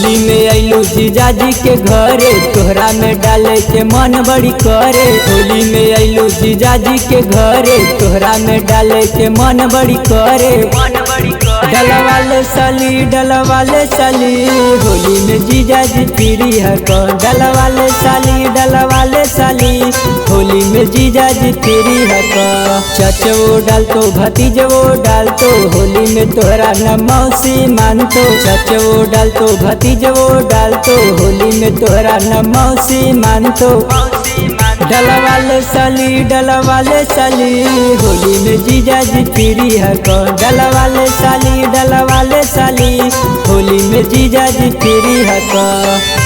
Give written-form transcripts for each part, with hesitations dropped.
होली में अइलू जीजाजी के घरे, तोहरा में डाले के मन बड़ी करे। होली में अइलू जीजाजी के घरे, तोहरा में डाले के मन बड़ी करे। डलवाले साली डलवाले साली, होली में जीजाजी फ्री है कौन। डलवाले साली डलवाले साली, होली में जीजाजी फ्री है कौन। चचवो डालतो भतीजवो डालतो, होली में तोहरा न मौसी मानतो। चचवो डालतो भतीजवो डालतो, होली में तोहरा न मौसी मानतो। डलवाले साली डलवाले साली, होली में जीजाजी फ्री है कौन। डलवाले साली डलवाले साली, होली में जीजाजी फ्री है कौन।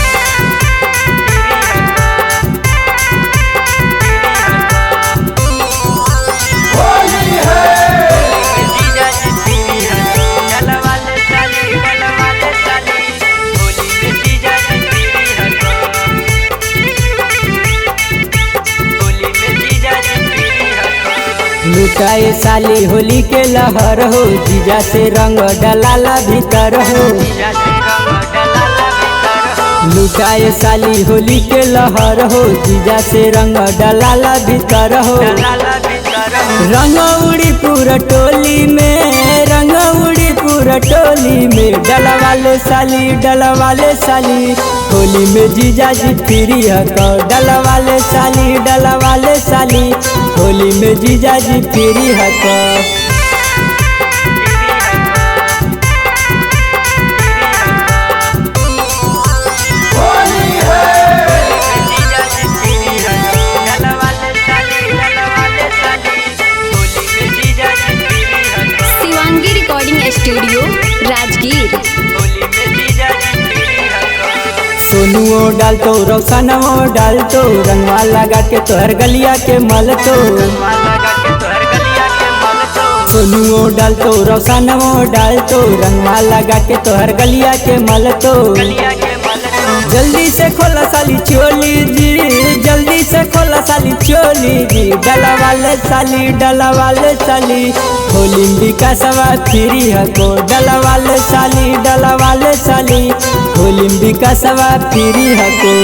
लुटाए साली होली के लहर हो, जीजा से रंग डलाला भीतर हो। लुटाए साली होली के लहर हो, जीजा से रंग डलाला भीतर हो। रंग उड़ी पूरा टोली में, रंग उड़ी पूरा टोली में। डलवाले साली डलवाले साली, होली में जीजाजी फ्री है कौन। डलवाले साली डलवाले साली, होली में जीजाजी फ्री है कौन। Shivangi recording studio Rajgir. सोनुओ डालतो रोशनवो डालतो, रंगवा लगा के तोहर गलिया के मलतो। सोनुओ डालतो रोशनवो डालतो, रंगवा लगा के तोहर गलिया के मलतो। जल्दी से खोला साली चोली जी, जल्दी से खोला साली चोली जी। डलवाले साली डलवाले साली, होली में विकासवा फ्री है को। डलवाले साली डलवाले साली, होली में विकासवा फ्री है को।